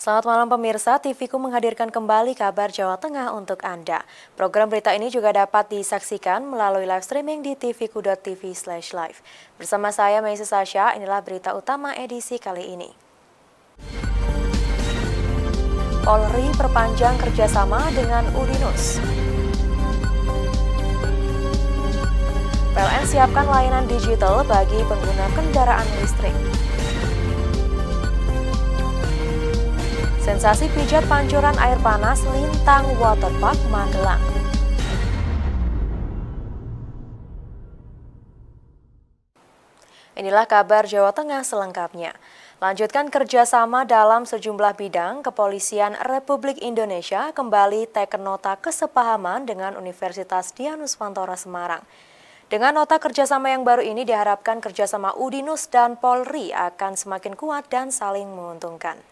Selamat malam pemirsa, TVku menghadirkan kembali kabar Jawa Tengah untuk Anda. Program berita ini juga dapat disaksikan melalui live streaming di tvku.tv/live. Bersama saya, Maisa Sasha, inilah berita utama edisi kali ini. Polri perpanjang kerjasama dengan Udinus. PLN siapkan layanan digital bagi pengguna kendaraan listrik. Sensasi pijat pancuran air panas Lintang Waterpark Magelang. Inilah kabar Jawa Tengah selengkapnya. Lanjutkan kerjasama dalam sejumlah bidang, Kepolisian Republik Indonesia kembali teken nota kesepahaman dengan Universitas Dianuswantoro Semarang. Dengan nota kerjasama yang baru ini diharapkan kerjasama Udinus dan Polri akan semakin kuat dan saling menguntungkan.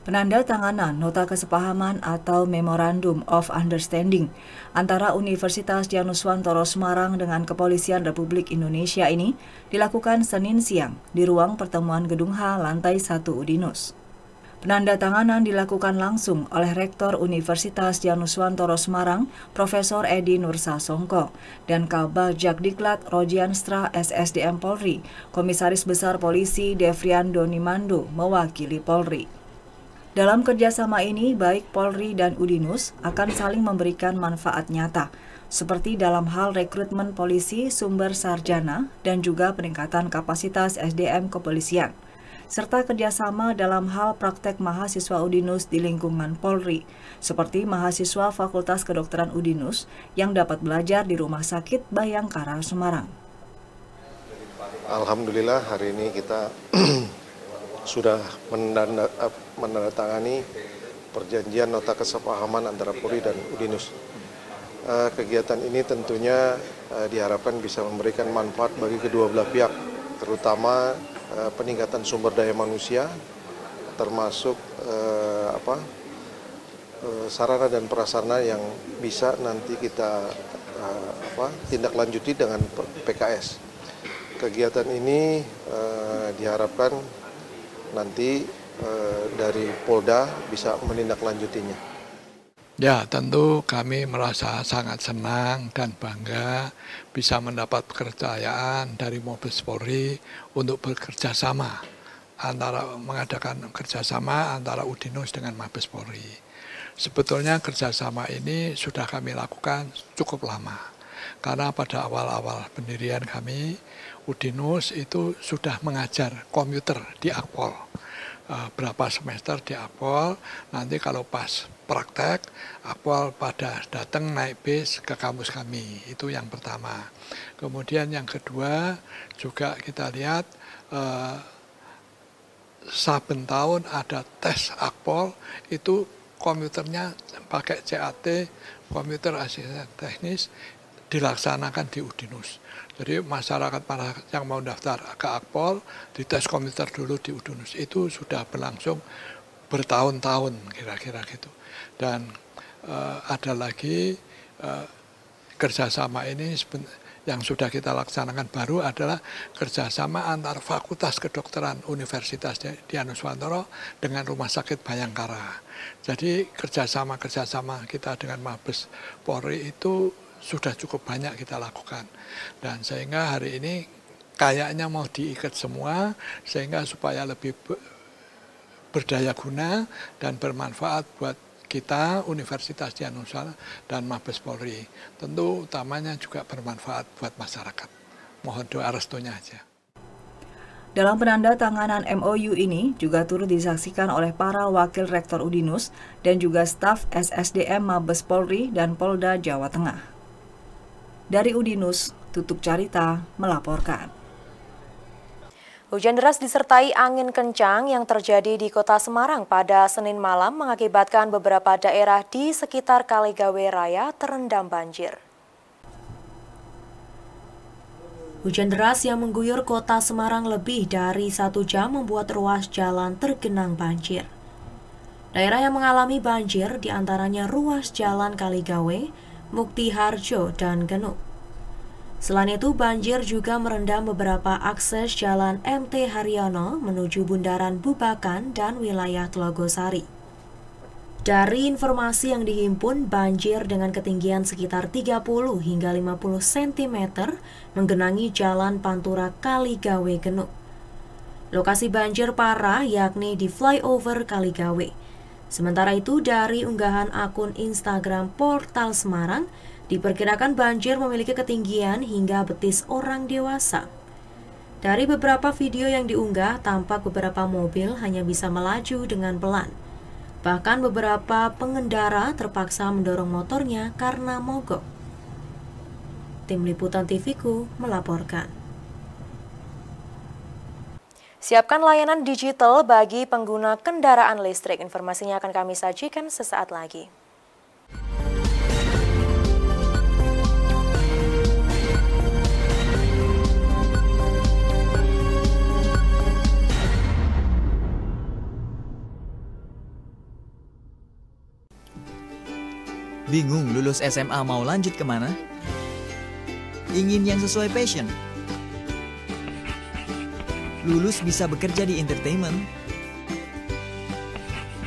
Penandatanganan Nota Kesepahaman atau Memorandum of Understanding antara Universitas Dianuswantoro Semarang dengan Kepolisian Republik Indonesia ini dilakukan Senin siang di ruang pertemuan Gedung H lantai 1 Udinus. Penandatanganan dilakukan langsung oleh Rektor Universitas Dianuswantoro Semarang, Profesor Edi Nursasongko, dan Kabag Jakdiklat Rojianstra SSDM Polri, Komisaris Besar Polisi Devrian Donimando mewakili Polri. Dalam kerjasama ini, baik Polri dan Udinus akan saling memberikan manfaat nyata, seperti dalam hal rekrutmen polisi sumber sarjana dan juga peningkatan kapasitas SDM kepolisian, serta kerjasama dalam hal praktek mahasiswa Udinus di lingkungan Polri, seperti mahasiswa Fakultas Kedokteran Udinus yang dapat belajar di Rumah Sakit Bayangkara Semarang. Alhamdulillah hari ini kita sudah menandatangani perjanjian nota kesepahaman antara Polri dan Udinus. Kegiatan ini tentunya diharapkan bisa memberikan manfaat bagi kedua belah pihak, terutama peningkatan sumber daya manusia, termasuk sarana dan prasarana yang bisa nanti kita tindak lanjuti dengan PKS. Kegiatan ini diharapkan nanti dari Polda bisa menindaklanjutinya. Ya, tentu kami merasa sangat senang dan bangga bisa mendapat kepercayaan dari Mabes Polri untuk bekerja sama mengadakan kerjasama antara Udinus dengan Mabes Polri. Sebetulnya kerjasama ini sudah kami lakukan cukup lama, karena pada awal-awal pendirian kami, Udinus itu sudah mengajar komputer di Akpol. Berapa semester di Akpol, nanti kalau pas praktek, Akpol pada datang naik bis ke kampus kami, itu yang pertama. Kemudian yang kedua, juga kita lihat saben tahun ada tes Akpol, itu komputernya pakai CAT, komputer asisten teknis, dilaksanakan di Udinus. Jadi masyarakat yang mau daftar ke Akpol, dites komputer dulu di Udinus. Itu sudah berlangsung bertahun-tahun kira-kira gitu. Dan ada lagi kerjasama ini yang sudah kita laksanakan baru adalah kerjasama antar Fakultas Kedokteran Universitas Dianuswantoro dengan Rumah Sakit Bayangkara. Jadi kerjasama kita dengan Mabes Polri itu sudah cukup banyak kita lakukan, dan sehingga hari ini kayaknya mau diikat semua sehingga supaya lebih berdaya guna dan bermanfaat buat kita Universitas Dianuswantoro dan Mabes Polri. Tentu utamanya juga bermanfaat buat masyarakat. Mohon doa restunya aja. Dalam penandatanganan MOU ini juga turut disaksikan oleh para wakil rektor Udinus dan juga staf SSDM Mabes Polri dan Polda Jawa Tengah. Dari Udinus, Tutuk Carita melaporkan. Hujan deras disertai angin kencang yang terjadi di Kota Semarang pada Senin malam mengakibatkan beberapa daerah di sekitar Kaligawe Raya terendam banjir. Hujan deras yang mengguyur Kota Semarang lebih dari 1 jam membuat ruas jalan tergenang banjir. Daerah yang mengalami banjir diantaranya ruas jalan Kaligawe, Mukti Harjo, dan Genuk. Selain itu, banjir juga merendam beberapa akses jalan MT Haryono menuju Bundaran Bubakan dan wilayah Tlogosari. Dari informasi yang dihimpun, banjir dengan ketinggian sekitar 30 hingga 50 cm menggenangi jalan Pantura Kaligawe Genuk. Lokasi banjir parah yakni di flyover Kaligawe. Sementara itu, dari unggahan akun Instagram Portal Semarang, diperkirakan banjir memiliki ketinggian hingga betis orang dewasa. Dari beberapa video yang diunggah, tampak beberapa mobil hanya bisa melaju dengan pelan. Bahkan beberapa pengendara terpaksa mendorong motornya karena mogok. Tim Liputan TV-ku melaporkan. Siapkan layanan digital bagi pengguna kendaraan listrik. Informasinya akan kami sajikan sesaat lagi. Bingung lulus SMA mau lanjut kemana? Ingin yang sesuai passion? Lulus bisa bekerja di entertainment,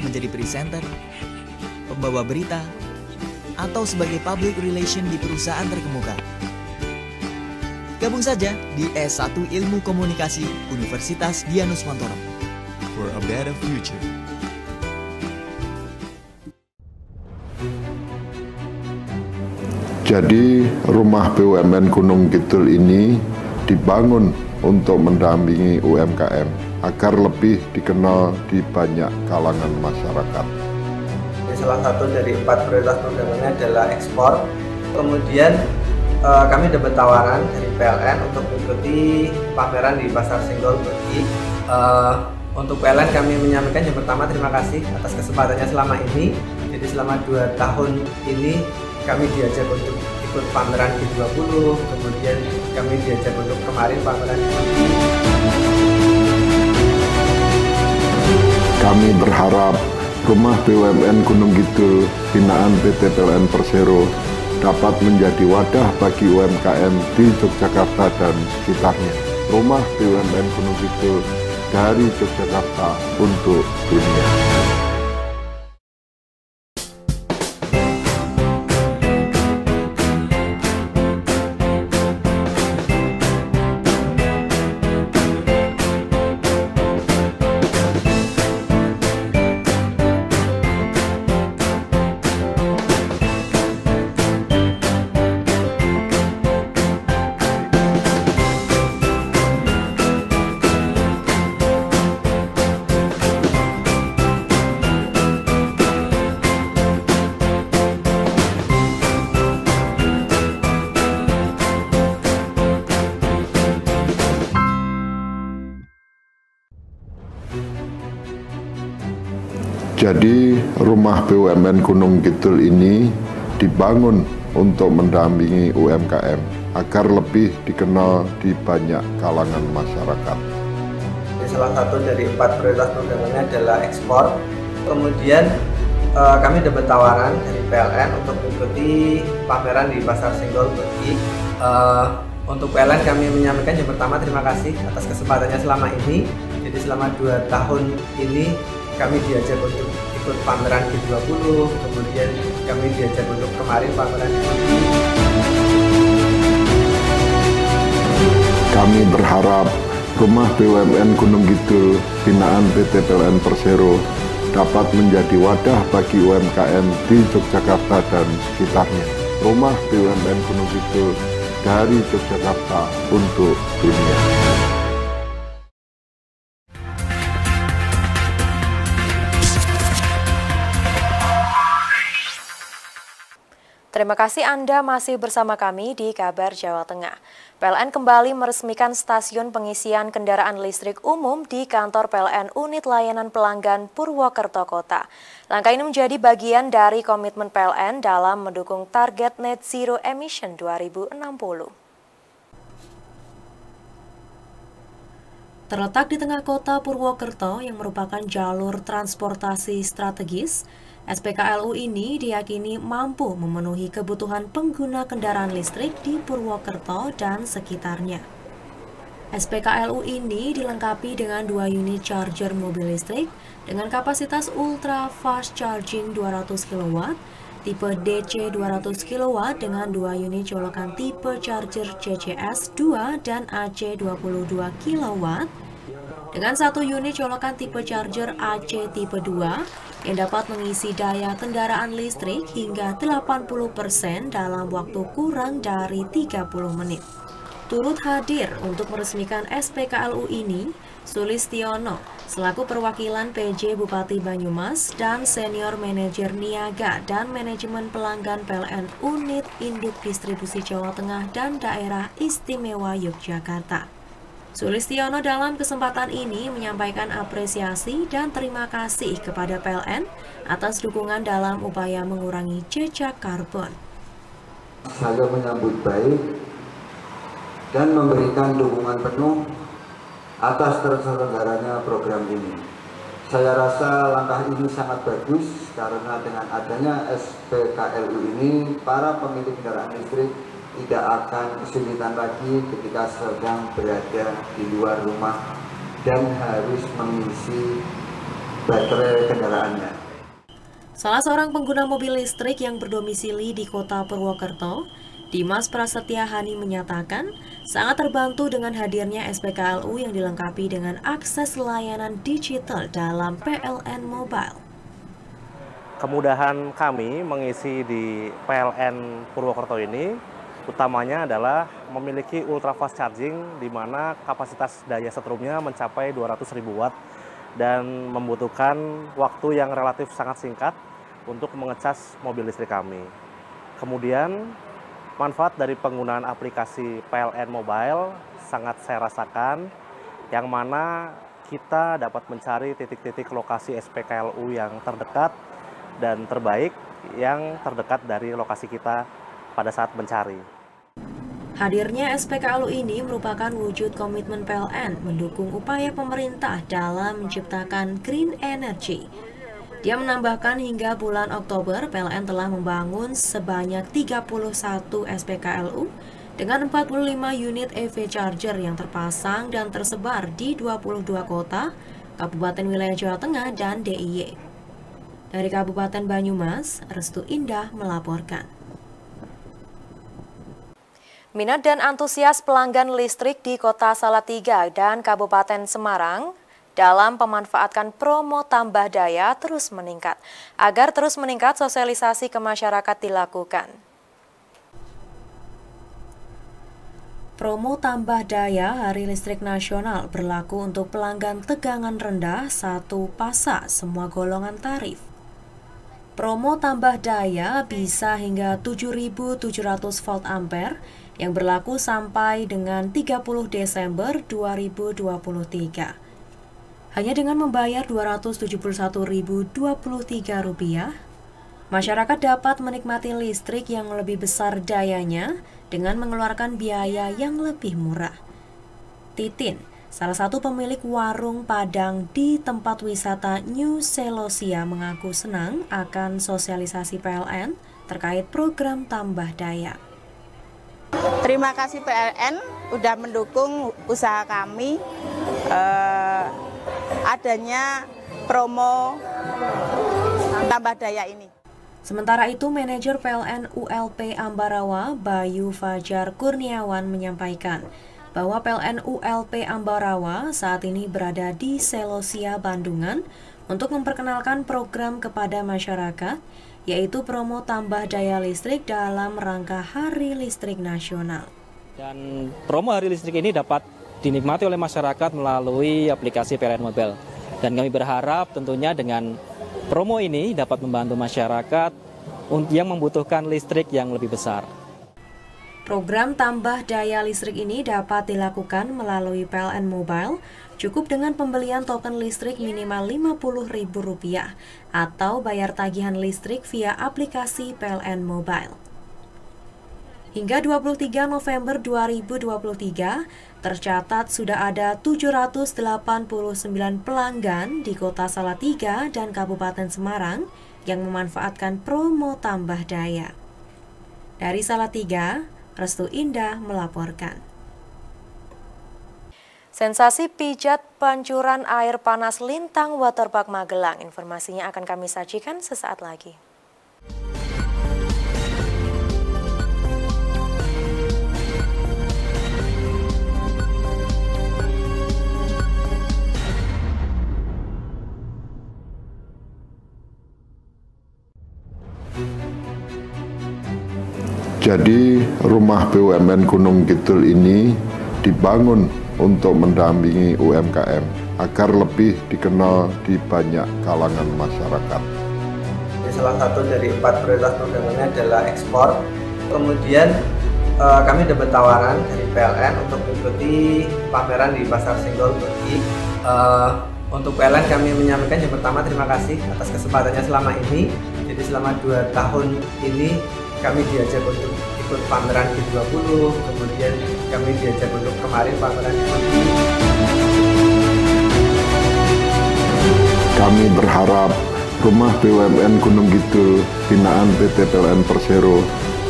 menjadi presenter, pembawa berita, atau sebagai public relation di perusahaan terkemuka. Gabung saja di S1 Ilmu Komunikasi Universitas Dianuswantoro. For a better future. Jadi rumah BUMN Gunung Kidul ini dibangun untuk mendampingi UMKM agar lebih dikenal di banyak kalangan masyarakat. Salah satu dari 4 prioritas programnya adalah ekspor. Kemudian kami dapat tawaran dari PLN untuk mengikuti pameran di Pasar Senggol Begi. Untuk PLN kami menyampaikan yang pertama terima kasih atas kesempatannya selama ini. Jadi selama 2 tahun ini kami diajak untuk ikut pameran G20, kemudian kami diajak untuk kemarin pameran G20. Kami berharap rumah BUMN Gunung Kidul binaan PT PLN Persero dapat menjadi wadah bagi UMKM di Yogyakarta dan sekitarnya. Rumah BUMN Gunung Kidul dari Yogyakarta untuk dunia. Jadi rumah BUMN Gunung Kidul ini dibangun untuk mendampingi UMKM agar lebih dikenal di banyak kalangan masyarakat. Salah satu dari 4 prioritas programnya adalah ekspor. Kemudian kami dapat tawaran dari PLN untuk mengikuti pameran di Pasar Senggol Begi. Untuk PLN kami menyampaikan yang pertama terima kasih atas kesempatannya selama ini. Jadi selama 2 tahun ini kami diajak untuk ikut pameran G20, kemudian kami diajak untuk kemarin pameran G20. Kami berharap rumah BUMN Gunung Kidul binaan PT PLN Persero dapat menjadi wadah bagi UMKM di Yogyakarta dan sekitarnya. Rumah BUMN Gunung Kidul dari Yogyakarta untuk dunia. Terima kasih Anda masih bersama kami di Kabar Jawa Tengah. PLN kembali meresmikan stasiun pengisian kendaraan listrik umum di kantor PLN Unit Layanan Pelanggan Purwokerto Kota. Langkah ini menjadi bagian dari komitmen PLN dalam mendukung target Net Zero Emission 2060. Terletak di tengah kota Purwokerto yang merupakan jalur transportasi strategis, SPKLU ini diyakini mampu memenuhi kebutuhan pengguna kendaraan listrik di Purwokerto dan sekitarnya. SPKLU ini dilengkapi dengan 2 unit charger mobil listrik dengan kapasitas ultra fast charging 200 kW, tipe DC 200 kW dengan 2 unit colokan tipe charger CCS 2 dan AC 22 kW, dengan 1 unit colokan tipe charger AC tipe 2 yang dapat mengisi daya kendaraan listrik hingga 80% dalam waktu kurang dari 30 menit. Turut hadir untuk meresmikan SPKLU ini, Sulistiono, selaku perwakilan PJ Bupati Banyumas dan Senior Manajer Niaga dan Manajemen Pelanggan PLN Unit Induk Distribusi Jawa Tengah dan Daerah Istimewa Yogyakarta. Sulistiono dalam kesempatan ini menyampaikan apresiasi dan terima kasih kepada PLN atas dukungan dalam upaya mengurangi jejak karbon. Saya menyambut baik dan memberikan dukungan penuh atas terselenggaranya program ini. Saya rasa langkah ini sangat bagus karena dengan adanya SPKLU ini, para pemilik kendaraan listrik tidak akan kesulitan lagi ketika sedang berada di luar rumah dan harus mengisi baterai kendaraannya. Salah seorang pengguna mobil listrik yang berdomisili di kota Purwokerto, Dimas Prasetya Hani menyatakan sangat terbantu dengan hadirnya SPKLU yang dilengkapi dengan akses layanan digital dalam PLN Mobile. Kemudahan kami mengisi di PLN Purwokerto ini utamanya adalah memiliki ultra fast charging di mana kapasitas daya setrumnya mencapai 200.000 watt dan membutuhkan waktu yang relatif sangat singkat untuk mengecas mobil listrik kami. Kemudian manfaat dari penggunaan aplikasi PLN Mobile sangat saya rasakan, yang mana kita dapat mencari titik-titik lokasi SPKLU yang terdekat dan terbaik yang terdekat dari lokasi kita pada saat mencari. Hadirnya SPKLU ini merupakan wujud komitmen PLN mendukung upaya pemerintah dalam menciptakan green energy. Dia menambahkan hingga bulan Oktober, PLN telah membangun sebanyak 31 SPKLU dengan 45 unit EV charger yang terpasang dan tersebar di 22 kota, kabupaten wilayah Jawa Tengah, dan DIY. Dari Kabupaten Banyumas, Restu Indah melaporkan. Minat dan antusias pelanggan listrik di Kota Salatiga dan Kabupaten Semarang dalam pemanfaatkan promo tambah daya terus meningkat. Agar terus meningkat, sosialisasi ke masyarakat dilakukan. Promo tambah daya Hari Listrik Nasional berlaku untuk pelanggan tegangan rendah 1 pasa semua golongan tarif. Promo tambah daya bisa hingga 7.700 volt ampere yang berlaku sampai dengan 30 Desember 2023. Hanya dengan membayar Rp271.023, masyarakat dapat menikmati listrik yang lebih besar dayanya dengan mengeluarkan biaya yang lebih murah. Titin, salah satu pemilik warung Padang di tempat wisata New Selosia, mengaku senang akan sosialisasi PLN terkait program tambah daya. Terima kasih PLN udah mendukung usaha kami, adanya promo tambah daya ini. Sementara itu, manajer PLN ULP Ambarawa, Bayu Fajar Kurniawan, menyampaikan bahwa PLN ULP Ambarawa saat ini berada di Selosia, Bandungan untuk memperkenalkan program kepada masyarakat, yaitu promo tambah daya listrik dalam rangka Hari Listrik Nasional. Dan promo Hari Listrik ini dapat dinikmati oleh masyarakat melalui aplikasi PLN Mobile. Dan kami berharap tentunya dengan promo ini dapat membantu masyarakat yang membutuhkan listrik yang lebih besar. Program tambah daya listrik ini dapat dilakukan melalui PLN Mobile, cukup dengan pembelian token listrik minimal Rp50.000 atau bayar tagihan listrik via aplikasi PLN Mobile. Hingga 23 November 2023, tercatat sudah ada 789 pelanggan di Kota Salatiga dan Kabupaten Semarang yang memanfaatkan promo tambah daya. Dari Salatiga, Restu Indah melaporkan. Sensasi pijat pancuran air panas Lintang Waterpark Magelang. Informasinya akan kami sajikan sesaat lagi. Jadi rumah BUMN Gunung Kidul ini dibangun untuk mendampingi UMKM agar lebih dikenal di banyak kalangan masyarakat. Salah satu dari 4 prioritas programnya adalah ekspor. Kemudian kami dapat tawaran dari PLN untuk mengikuti pameran di Pasar Senggol Turki. Untuk PLN kami menyampaikan yang pertama terima kasih atas kesempatannya selama ini. Jadi selama 2 tahun ini kami diajak untuk ikut pameran G20, kemudian kami diajak untuk kemarin pameran di Turki. Kami berharap rumah BUMN Gunung Kidul binaan PT PLN Persero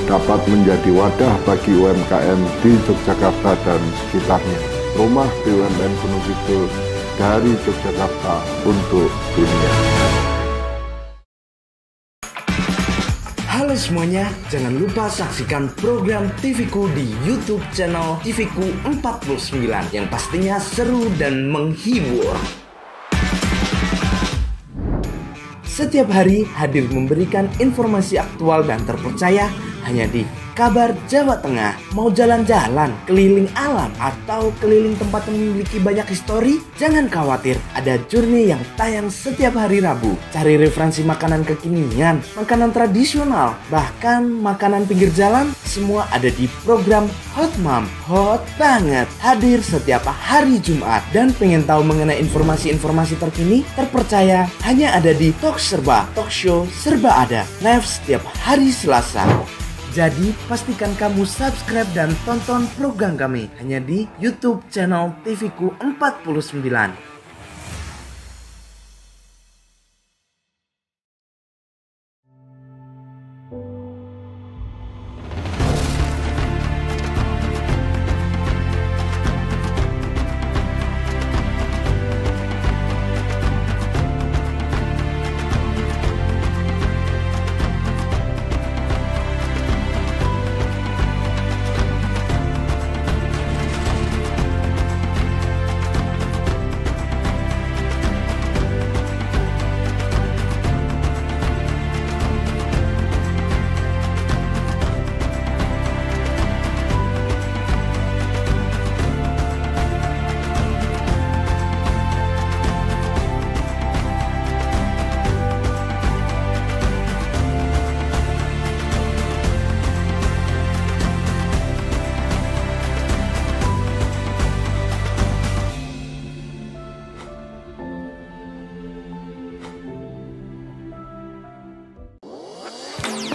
dapat menjadi wadah bagi UMKM di Yogyakarta dan sekitarnya. Rumah BUMN Gunung Kidul dari Yogyakarta untuk dunia. Halo semuanya, jangan lupa saksikan program TVku di YouTube channel TVku 49 yang pastinya seru dan menghibur. Setiap hari hadir memberikan informasi aktual dan terpercaya hanya di Kabar Jawa Tengah. Mau jalan-jalan, keliling alam, atau keliling tempat yang memiliki banyak histori? Jangan khawatir, ada Journey yang tayang setiap hari Rabu. Cari referensi makanan kekinian, makanan tradisional, bahkan makanan pinggir jalan, semua ada di program Hot Mom. Hot banget, hadir setiap hari Jumat. Dan pengen tahu mengenai informasi-informasi terkini, terpercaya, hanya ada di Talk Serba, Talk Show Serba Ada, live setiap hari Selasa. Jadi pastikan kamu subscribe dan tonton program kami hanya di YouTube channel TVku 49.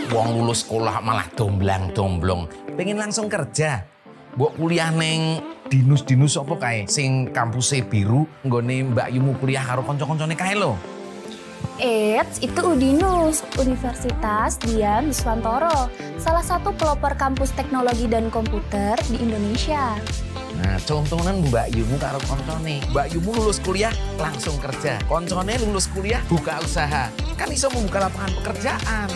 Wong lulus sekolah malah domblang-domblong, pengen langsung kerja. Mbok kuliah neng dinus-dinus apa kae sing kampusnya biru, nggone Mbak Yumu kuliah karo kanca-kancane kae lho. Eits, itu Udinus, Universitas Dian Nuswantoro, salah satu pelopor kampus teknologi dan komputer di Indonesia. Nah, contohnya Mbak Yumu karo koncone. Mbak Yumu lulus kuliah langsung kerja, koncone lulus kuliah buka usaha, kan iso membuka lapangan pekerjaan.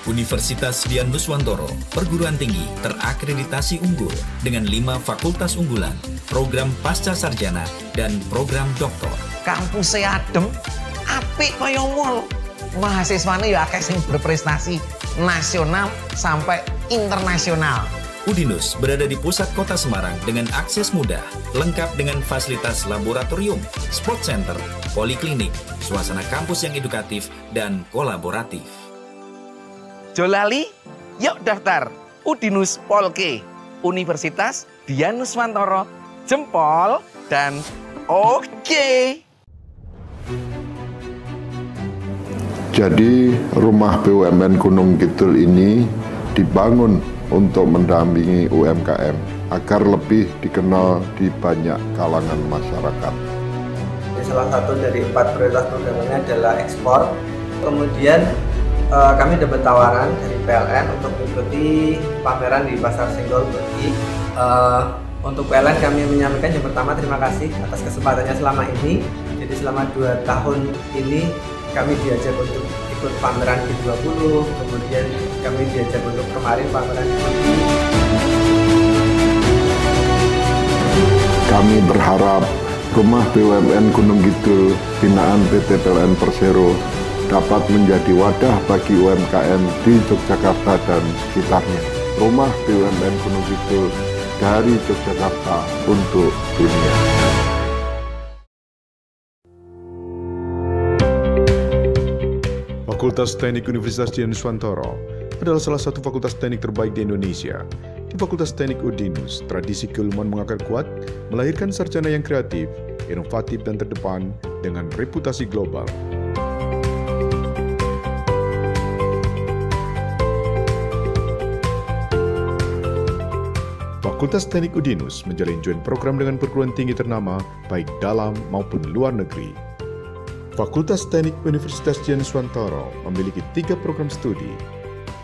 Universitas Dian Nuswantoro, perguruan tinggi terakreditasi unggul dengan 5 fakultas unggulan, program pasca sarjana, dan program doktor. Kampusnya adem, apik kaya mall. Mahasiswane ya akeh sing berprestasi nasional sampai internasional. Udinus berada di pusat kota Semarang dengan akses mudah, lengkap dengan fasilitas laboratorium, sport center, poliklinik, suasana kampus yang edukatif dan kolaboratif. Jolali, yuk daftar Udinus Polke, Universitas Dian Nuswantoro, jempol dan oke. Jadi rumah BUMN Gunung Kidul ini dibangun untuk mendampingi UMKM agar lebih dikenal di banyak kalangan masyarakat. Salah satu dari 4 prioritas programnya adalah ekspor. Kemudian kami dapat tawaran dari PLN untuk mengikuti pameran di Pasar Senggol Turki. Untuk PLN kami menyampaikan yang pertama terima kasih atas kesempatannya selama ini. Jadi selama 2 tahun ini kami diajak untuk ikut pameran G20, kemudian kami diajak untuk kemarin pameran di Turki. Kami berharap Rumah BUMN Gunung Kidul binaan PT PLN Persero dapat menjadi wadah bagi UMKM di Yogyakarta dan sekitarnya. Rumah BUMN Gunung Kidul dari Yogyakarta untuk dunia. Fakultas Teknik Universitas Dianuswantoro adalah salah satu fakultas teknik terbaik di Indonesia. Di Fakultas Teknik Udinus, tradisi keilmuan mengakar kuat, melahirkan sarjana yang kreatif, inovatif dan terdepan dengan reputasi global. Fakultas Teknik Udinus menjalin joint program dengan perguruan tinggi ternama baik dalam maupun luar negeri. Fakultas Teknik Universitas Dianuswantoro memiliki 3 program studi.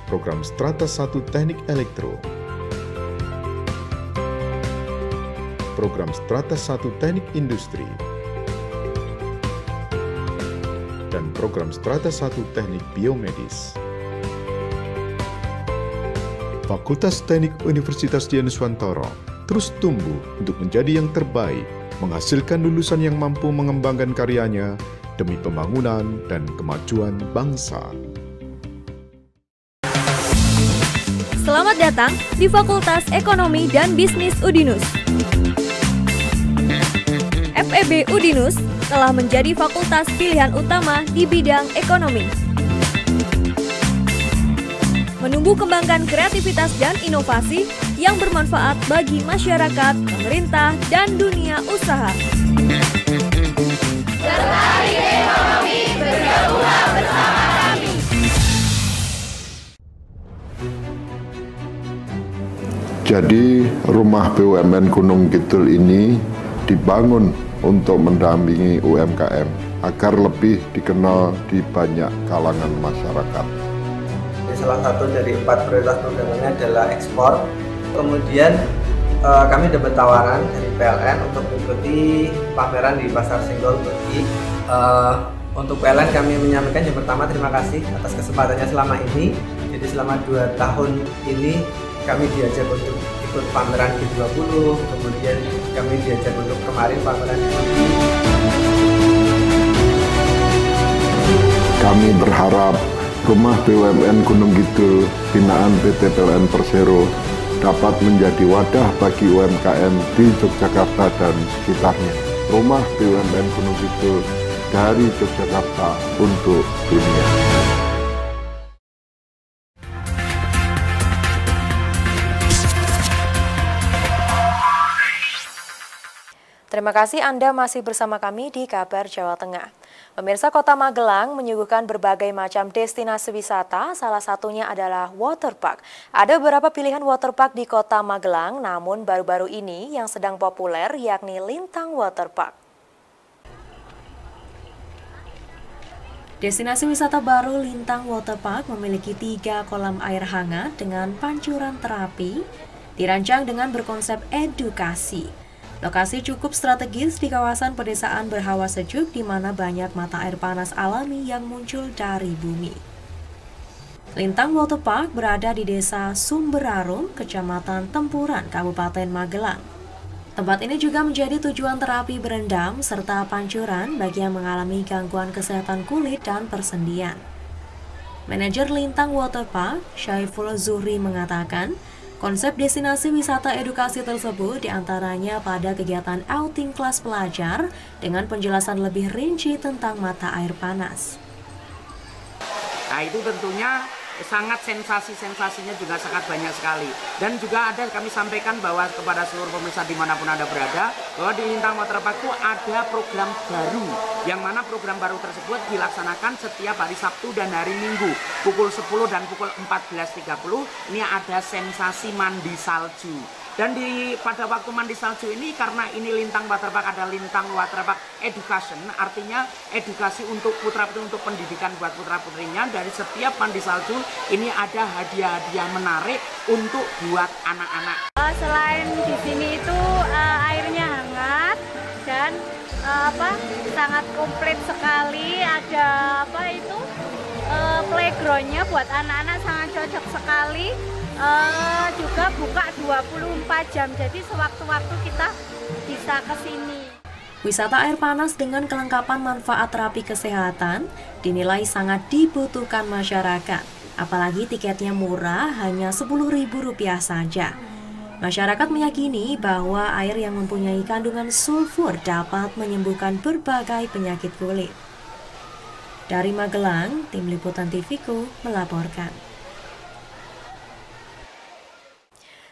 Program Strata 1 Teknik Elektro, Program Strata 1 Teknik Industri, dan Program Strata 1 Teknik Biomedis. Fakultas Teknik Universitas Dianuswantoro terus tumbuh untuk menjadi yang terbaik, menghasilkan lulusan yang mampu mengembangkan karyanya demi pembangunan dan kemajuan bangsa. Selamat datang di Fakultas Ekonomi dan Bisnis Udinus. FEB Udinus telah menjadi fakultas pilihan utama di bidang ekonomi. Menumbuh kembangkan kreativitas dan inovasi yang bermanfaat bagi masyarakat, pemerintah, dan dunia usaha. Tertarik ekonomi, bergabunglah bersama kami. Jadi, Rumah BUMN Gunung Kidul ini dibangun untuk mendampingi UMKM agar lebih dikenal di banyak kalangan masyarakat. Salah satu dari 4 prioritas programnya adalah ekspor. Kemudian kami dapat tawaran dari PLN untuk mengikuti pameran di Pasar Senggol Turki. Untuk PLN kami menyampaikan yang pertama terima kasih atas kesempatannya selama ini. Jadi selama 2 tahun ini kami diajak untuk ikut pameran G20, kemudian kami diajak untuk kemarin pameran di Turki. Kami berharap Rumah BUMN Gunung Kidul binaan PT PLN Persero dapat menjadi wadah bagi UMKM di Yogyakarta dan sekitarnya. Rumah BUMN Gunung Kidul dari Yogyakarta untuk dunia. Terima kasih Anda masih bersama kami di Kabar Jawa Tengah. Pemirsa, Kota Magelang menyuguhkan berbagai macam destinasi wisata, salah satunya adalah waterpark. Ada beberapa pilihan waterpark di Kota Magelang, namun baru-baru ini yang sedang populer yakni Lintang Waterpark. Destinasi wisata baru Lintang Waterpark memiliki 3 kolam air hangat dengan pancuran terapi, dirancang dengan berkonsep edukasi. Lokasi cukup strategis di kawasan pedesaan berhawa sejuk di mana banyak mata air panas alami yang muncul dari bumi. Lintang Waterpark berada di Desa Sumberarum, Kecamatan Tempuran, Kabupaten Magelang. Tempat ini juga menjadi tujuan terapi berendam serta pancuran bagi yang mengalami gangguan kesehatan kulit dan persendian. Manajer Lintang Waterpark, Syaiful Zuhri mengatakan, konsep destinasi wisata edukasi tersebut diantaranya pada kegiatan outing kelas pelajar dengan penjelasan lebih rinci tentang mata air panas. Nah itu tentunya sangat sensasinya juga sangat banyak sekali. Dan juga ada kami sampaikan bahwa kepada seluruh pemirsa dimanapun Anda berada, bahwa di Lintang Waterpark itu ada program baru, yang mana program baru tersebut dilaksanakan setiap hari Sabtu dan hari Minggu pukul 10 dan pukul 14.30. Ini ada sensasi mandi salju. Dan pada waktu mandi salju ini, karena ini Lintang Waterpark ada Lintang Waterpark Education, artinya edukasi untuk putra-putri, untuk pendidikan buat putra-putrinya. Dari setiap mandi salju ini ada hadiah-hadiah menarik untuk buat anak-anak. Selain di sini itu airnya hangat dan sangat komplit sekali. Ada playgroundnya buat anak-anak sangat cocok sekali. Juga buka 24 jam, jadi sewaktu-waktu kita bisa ke sini. Wisata air panas dengan kelengkapan manfaat terapi kesehatan dinilai sangat dibutuhkan masyarakat. Apalagi tiketnya murah, hanya Rp10.000 saja. Masyarakat meyakini bahwa air yang mempunyai kandungan sulfur dapat menyembuhkan berbagai penyakit kulit. Dari Magelang, Tim Liputan TVku melaporkan.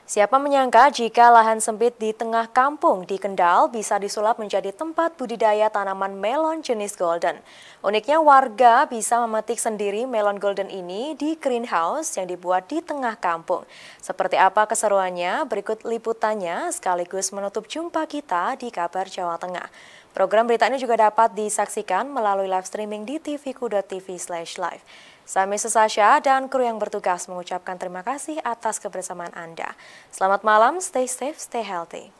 Siapa menyangka jika lahan sempit di tengah kampung di Kendal bisa disulap menjadi tempat budidaya tanaman melon jenis golden. Uniknya warga bisa memetik sendiri melon golden ini di greenhouse yang dibuat di tengah kampung. Seperti apa keseruannya? Berikut liputannya sekaligus menutup jumpa kita di Kabar Jawa Tengah. Program berita ini juga dapat disaksikan melalui live streaming di tvku.tv/live. Saya Sasha dan kru yang bertugas mengucapkan terima kasih atas kebersamaan Anda. Selamat malam, stay safe, stay healthy.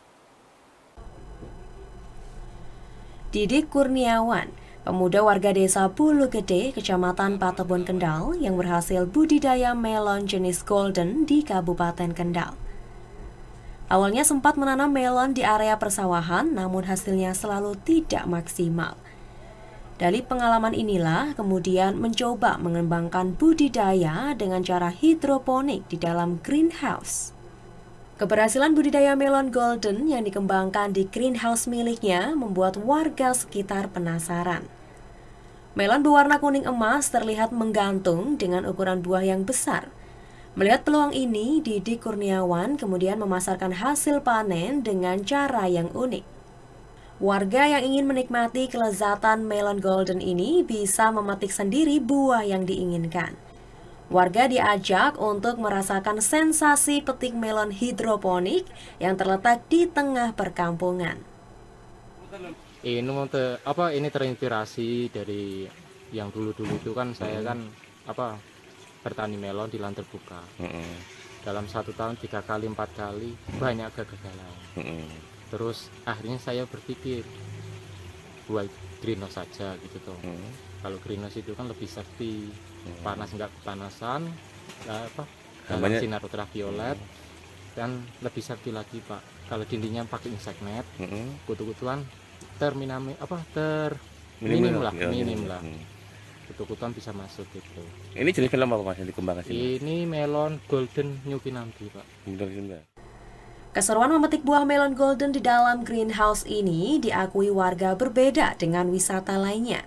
Didik Kurniawan, pemuda warga desa Bulu Gede, Kecamatan Patebon, Kendal, yang berhasil budidaya melon jenis golden di Kabupaten Kendal. Awalnya sempat menanam melon di area persawahan, namun hasilnya selalu tidak maksimal. Dari pengalaman inilah kemudian mencoba mengembangkan budidaya dengan cara hidroponik di dalam greenhouse. Keberhasilan budidaya melon golden yang dikembangkan di greenhouse miliknya membuat warga sekitar penasaran. Melon berwarna kuning emas terlihat menggantung dengan ukuran buah yang besar. Melihat peluang ini, Didik Kurniawan kemudian memasarkan hasil panen dengan cara yang unik. Warga yang ingin menikmati kelezatan melon golden ini bisa memetik sendiri buah yang diinginkan. Warga diajak untuk merasakan sensasi petik melon hidroponik yang terletak di tengah perkampungan. Ini terinspirasi dari yang dulu-dulu itu kan saya kan bertani melon di lahan terbuka. Dalam 1 tahun 3 kali 4 kali banyak kegagalan. Terus akhirnya saya berpikir buat greenhouse saja gitu toh. Kalau greenhouse itu kan lebih safety, panas nggak kepanasan, sinar ultraviolet, dan lebih safety lagi Pak. Kalau dindingnya pakai insect net, kutu-kutuan minim lah. Kutu-kutuan bisa masuk gitu. Ini jenis melon apa Mas yang dikembangkan sini? Ini melon golden New Kinambi Pak. Keseruan memetik buah melon golden di dalam greenhouse ini diakui warga berbeda dengan wisata lainnya.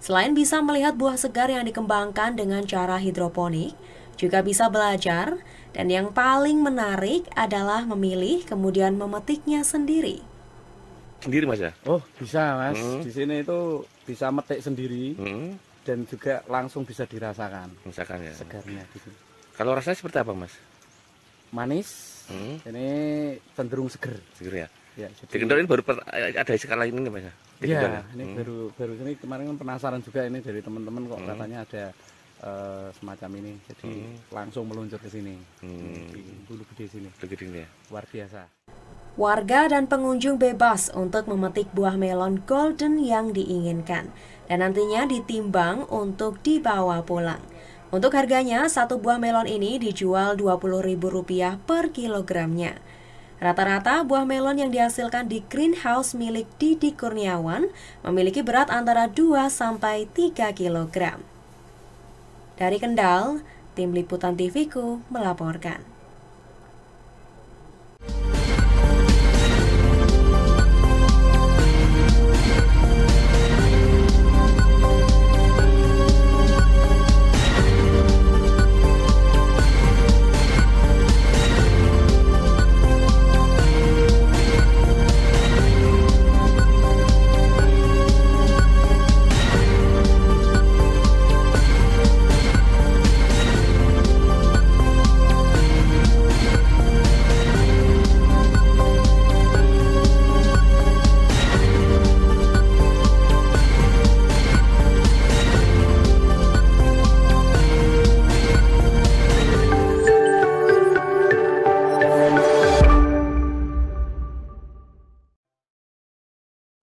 Selain bisa melihat buah segar yang dikembangkan dengan cara hidroponik, juga bisa belajar, dan yang paling menarik adalah memilih kemudian memetiknya sendiri. Sendiri Mas ya? Oh bisa Mas, di sini itu bisa metik sendiri dan juga langsung bisa dirasakan. Rasakan ya? Segarnya gitu. Kalau rasanya seperti apa Mas? Manis. Ini cenderung seger. Seger ya? Ya, di Kendal ini baru ada skala ini Mas ya? Iya, ini baru ini kemarin kan penasaran juga ini dari teman-teman kok katanya ada semacam ini. Jadi langsung meluncur ke sini. Di Bulu Gede sini. Ya? Luar biasa. Warga dan pengunjung bebas untuk memetik buah melon golden yang diinginkan dan nantinya ditimbang untuk dibawa pulang. Untuk harganya, satu buah melon ini dijual Rp20.000 per kilogramnya. Rata-rata buah melon yang dihasilkan di greenhouse milik Didik Kurniawan memiliki berat antara 2-3 kilogram. Dari Kendal, Tim Liputan TVku melaporkan.